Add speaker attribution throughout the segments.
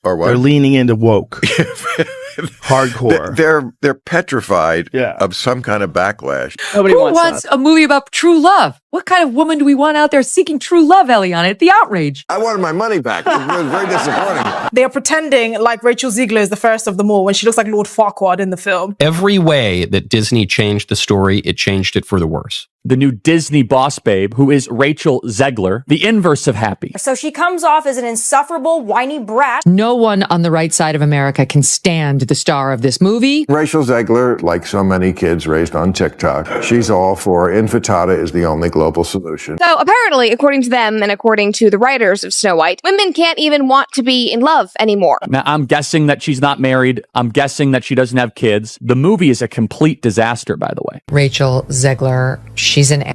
Speaker 1: Or what?
Speaker 2: They're leaning into woke. Hardcore.
Speaker 1: They're petrified of some kind of backlash.
Speaker 3: Nobody wants a movie about true love. What kind of woman do we want out there seeking true love, Eliana? The outrage.
Speaker 1: I wanted my money back. It was very disappointing.
Speaker 4: They are pretending like Rachel Zegler is the first of them all when she looks like Lord Farquaad in the film.
Speaker 5: Every way that Disney changed the story, it changed it for the worse.
Speaker 6: The new Disney boss babe, who is Rachel Zegler, the inverse of happy.
Speaker 7: So she comes off as an insufferable, whiny brat.
Speaker 3: No one on the right side of America can stand the star of this movie.
Speaker 1: Rachel Zegler, like so many kids raised on TikTok, she's all for infantata is the only global solution.
Speaker 8: So apparently, according to them and according to the writers of Snow White, women can't even want to be in love anymore.
Speaker 6: Now, I'm guessing that she's not married. I'm guessing that she doesn't have kids. The movie is a complete disaster, by the way.
Speaker 3: Rachel Zegler, she's an...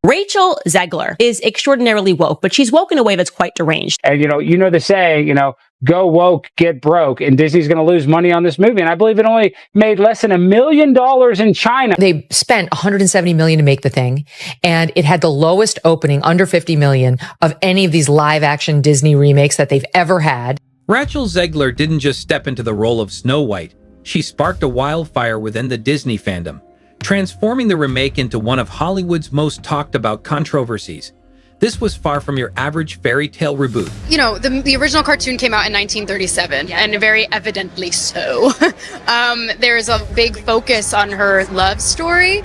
Speaker 9: Rachel Zegler is extraordinarily woke, but she's woke in a way that's quite deranged.
Speaker 10: And, you know the saying, go woke, get broke, and Disney's going to lose money on this movie. And I believe it only made less than $1 million in China.
Speaker 3: They spent $170 million to make the thing, and it had the lowest opening, under $50 million, of any of these live-action Disney remakes that they've ever had.
Speaker 11: Rachel Zegler didn't just step into the role of Snow White. She sparked a wildfire within the Disney fandom, transforming the remake into one of Hollywood's most talked-about controversies. This was far from your average fairy tale reboot.
Speaker 12: The original cartoon came out in 1937, and very evidently so. There's a big focus on her love story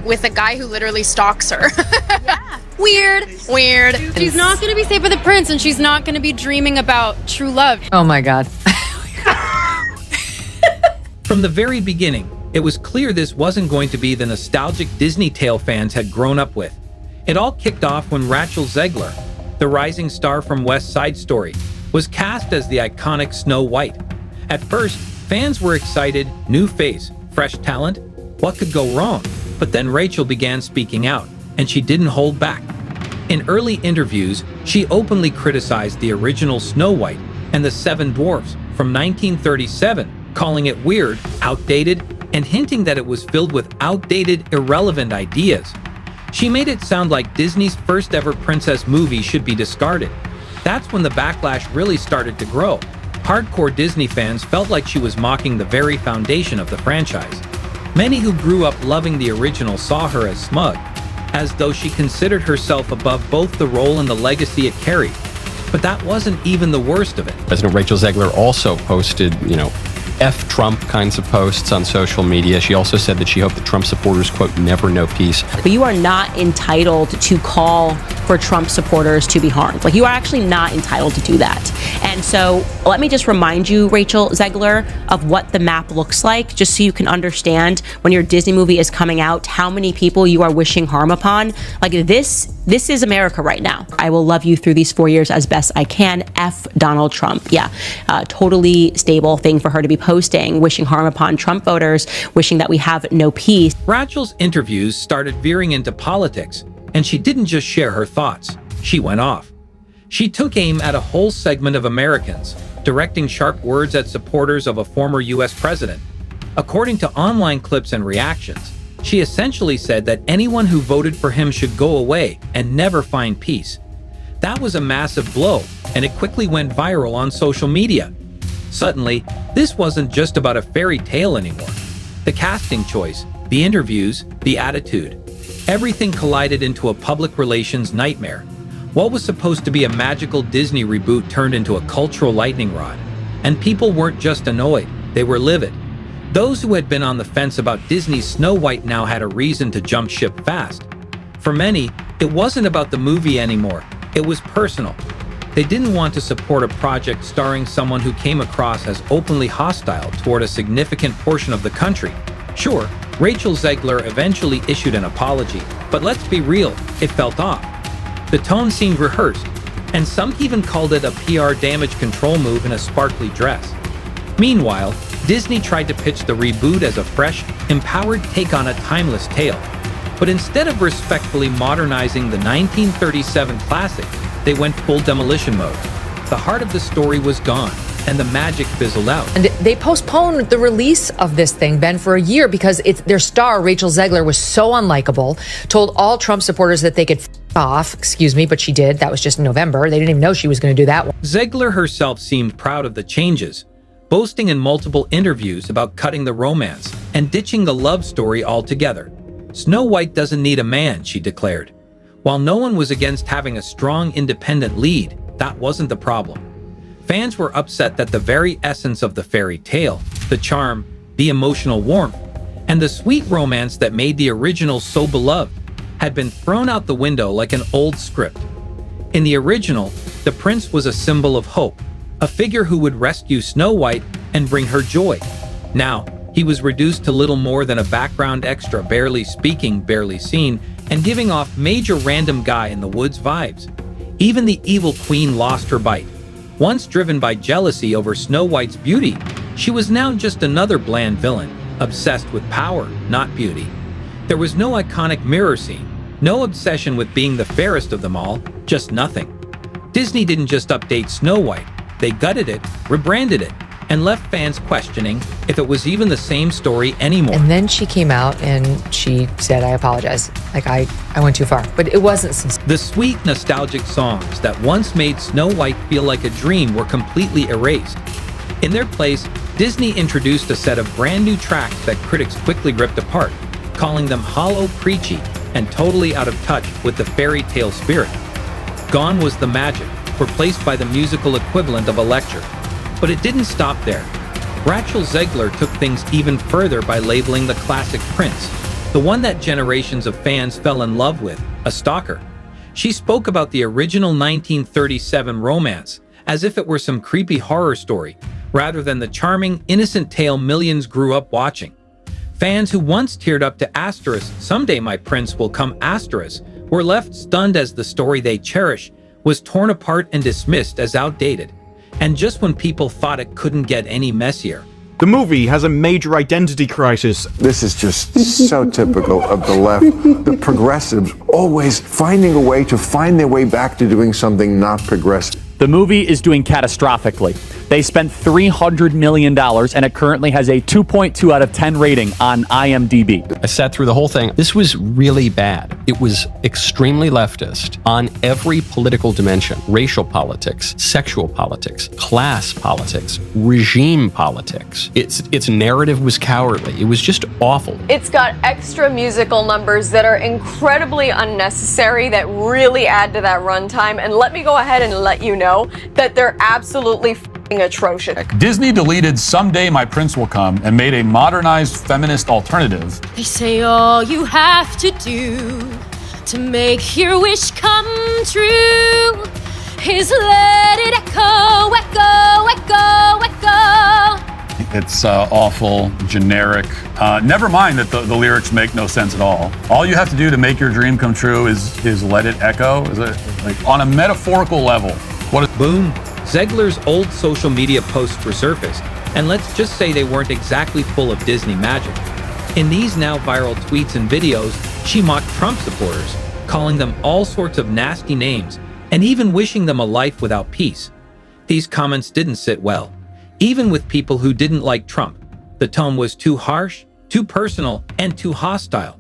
Speaker 12: with a guy who literally stalks her. Weird.
Speaker 13: She's not going to be safe with the prince, and she's not going to be dreaming about true love.
Speaker 3: Oh my God.
Speaker 11: From the very beginning, it was clear this wasn't going to be the nostalgic Disney tale fans had grown up with. It all kicked off when Rachel Zegler, the rising star from West Side Story, was cast as the iconic Snow White. At first, fans were excited, new face, fresh talent, what could go wrong? But then Rachel began speaking out, and she didn't hold back. In early interviews, she openly criticized the original Snow White and the Seven Dwarfs from 1937, calling it weird, outdated, and hinting that it was filled with outdated, irrelevant ideas. She made it sound like Disney's first ever princess movie should be discarded. That's when the backlash really started to grow. Hardcore Disney fans felt like she was mocking the very foundation of the franchise. Many who grew up loving the original saw her as smug, as though she considered herself above both the role and the legacy it carried. But that wasn't even the worst of it.
Speaker 5: President Rachel Zegler also posted, F Trump kinds of posts on social media. She also said that she hoped that Trump supporters, quote, never know peace.
Speaker 9: But you are not entitled to call for Trump supporters to be harmed. You are actually not entitled to do that. And so let me just remind you, Rachel Zegler, of what the map looks like, just so you can understand when your Disney movie is coming out, how many people you are wishing harm upon. This is America right now. I will love you through these 4 years as best I can. F Donald Trump. Yeah, totally stable thing for her to be posting, wishing harm upon Trump voters, wishing that we have no peace.
Speaker 11: Rachel's interviews started veering into politics, and she didn't just share her thoughts. She went off. She took aim at a whole segment of Americans, directing sharp words at supporters of a former U.S. president. According to online clips and reactions, she essentially said that anyone who voted for him should go away and never find peace. That was a massive blow, and it quickly went viral on social media. Suddenly, this wasn't just about a fairy tale anymore. The casting choice, the interviews, the attitude, everything collided into a public relations nightmare. What was supposed to be a magical Disney reboot turned into a cultural lightning rod. And people weren't just annoyed, they were livid. Those who had been on the fence about Disney's Snow White now had a reason to jump ship fast. For many, it wasn't about the movie anymore, it was personal. They didn't want to support a project starring someone who came across as openly hostile toward a significant portion of the country. Sure, Rachel Zegler eventually issued an apology, but let's be real, it felt off. The tone seemed rehearsed, and some even called it a PR damage control move in a sparkly dress. Meanwhile, Disney tried to pitch the reboot as a fresh, empowered take on a timeless tale. But instead of respectfully modernizing the 1937 classic, they went full demolition mode. The heart of the story was gone, and the magic fizzled out.
Speaker 3: And they postponed the release of this thing, Ben, for a year because their star, Rachel Zegler, was so unlikable, told all Trump supporters that they could off, excuse me, but she did. That was just in November. They didn't even know she was going to do that one.
Speaker 11: Zegler herself seemed proud of the changes, boasting in multiple interviews about cutting the romance and ditching the love story altogether. Snow White doesn't need a man, she declared. While no one was against having a strong independent lead, that wasn't the problem. Fans were upset that the very essence of the fairy tale, the charm, the emotional warmth, and the sweet romance that made the original so beloved had been thrown out the window like an old script. In the original, the prince was a symbol of hope, a figure who would rescue Snow White and bring her joy. Now, he was reduced to little more than a background extra, barely speaking, barely seen, and giving off major random guy in the woods vibes. Even the evil queen lost her bite. Once driven by jealousy over Snow White's beauty, she was now just another bland villain, obsessed with power, not beauty. There was no iconic mirror scene, no obsession with being the fairest of them all, just nothing. Disney didn't just update Snow White, they gutted it, rebranded it, and left fans questioning if it was even the same story anymore.
Speaker 3: And then she came out and she said, I apologize. Like, I went too far. But it wasn't sincere.
Speaker 11: The sweet, nostalgic songs that once made Snow White feel like a dream were completely erased. In their place, Disney introduced a set of brand new tracks that critics quickly ripped apart, calling them hollow, preachy, and totally out of touch with the fairy tale spirit. Gone was the magic, replaced by the musical equivalent of a lecture. But it didn't stop there. Rachel Zegler took things even further by labeling the classic Prince, the one that generations of fans fell in love with, a stalker. She spoke about the original 1937 romance as if it were some creepy horror story, rather than the charming, innocent tale millions grew up watching. Fans who once teared up to asterisk, someday my prince will come asterisk, were left stunned as the story they cherish was torn apart and dismissed as outdated. And just when people thought it couldn't get any messier.
Speaker 2: The movie has a major identity crisis.
Speaker 1: This is just so typical of the left. The progressives always finding a way to find their way back to doing something not progressive.
Speaker 6: The movie is doing catastrophically. They spent $300 million, and it currently has a 2.2 out of 10 rating on IMDb.
Speaker 5: I sat through the whole thing. This was really bad. It was extremely leftist on every political dimension: racial politics, sexual politics, class politics, regime politics. Its narrative was cowardly. It was just awful.
Speaker 14: It's got extra musical numbers that are incredibly unnecessary that really add to that runtime. And let me go ahead and let you know that they're absolutely atrocious.
Speaker 15: Disney deleted Someday My Prince Will Come and made a modernized feminist alternative.
Speaker 13: They say all you have to do to make your wish come true is let it echo, echo, echo, echo.
Speaker 15: It's awful, generic. Never mind that the lyrics make no sense at all. All you have to do to make your dream come true is let it echo. Is it like on a metaphorical level? What is
Speaker 11: boom? Zegler's old social media posts resurfaced, and let's just say they weren't exactly full of Disney magic. In these now viral tweets and videos, she mocked Trump supporters, calling them all sorts of nasty names, and even wishing them a life without peace. These comments didn't sit well, even with people who didn't like Trump. The tone was too harsh, too personal, and too hostile.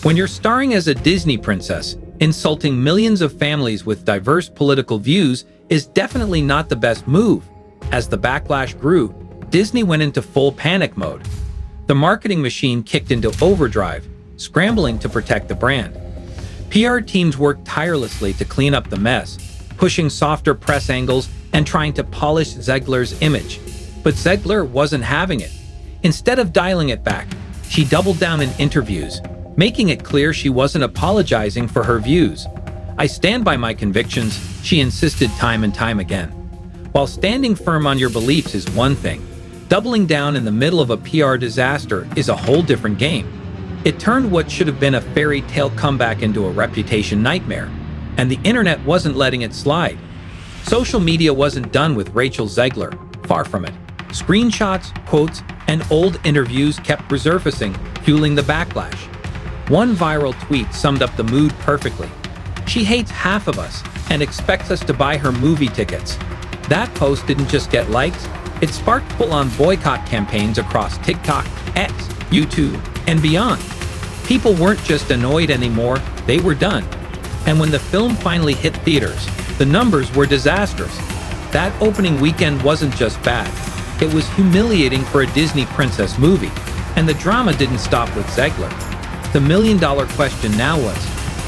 Speaker 11: When you're starring as a Disney princess, insulting millions of families with diverse political views is definitely not the best move. As the backlash grew, Disney went into full panic mode. The marketing machine kicked into overdrive, scrambling to protect the brand. PR teams worked tirelessly to clean up the mess, pushing softer press angles and trying to polish Zegler's image. But Zegler wasn't having it. Instead of dialing it back, she doubled down in interviews, making it clear she wasn't apologizing for her views. I stand by my convictions, she insisted time and time again. While standing firm on your beliefs is one thing, doubling down in the middle of a PR disaster is a whole different game. It turned what should have been a fairy tale comeback into a reputation nightmare, and the internet wasn't letting it slide. Social media wasn't done with Rachel Zegler, far from it. Screenshots, quotes, and old interviews kept resurfacing, fueling the backlash. One viral tweet summed up the mood perfectly. She hates half of us and expects us to buy her movie tickets. That post didn't just get likes, it sparked full-on boycott campaigns across TikTok, X, YouTube, and beyond. People weren't just annoyed anymore, they were done. And when the film finally hit theaters, the numbers were disastrous. That opening weekend wasn't just bad. It was humiliating for a Disney princess movie. And the drama didn't stop with Zegler. The million-dollar question now was,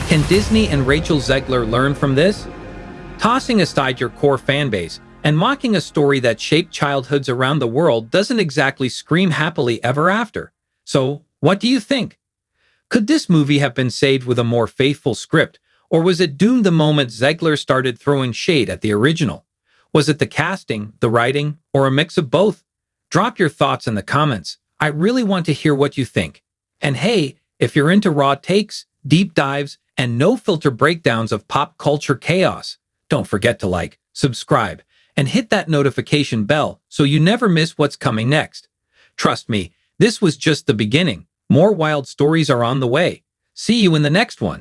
Speaker 11: can Disney and Rachel Zegler learn from this? Tossing aside your core fanbase and mocking a story that shaped childhoods around the world doesn't exactly scream happily ever after. So, what do you think? Could this movie have been saved with a more faithful script, or was it doomed the moment Zegler started throwing shade at the original? Was it the casting, the writing, or a mix of both? Drop your thoughts in the comments. I really want to hear what you think. And hey, if you're into raw takes, deep dives, and no-filter breakdowns of pop culture chaos, don't forget to like, subscribe, and hit that notification bell so you never miss what's coming next. Trust me, this was just the beginning. More wild stories are on the way. See you in the next one.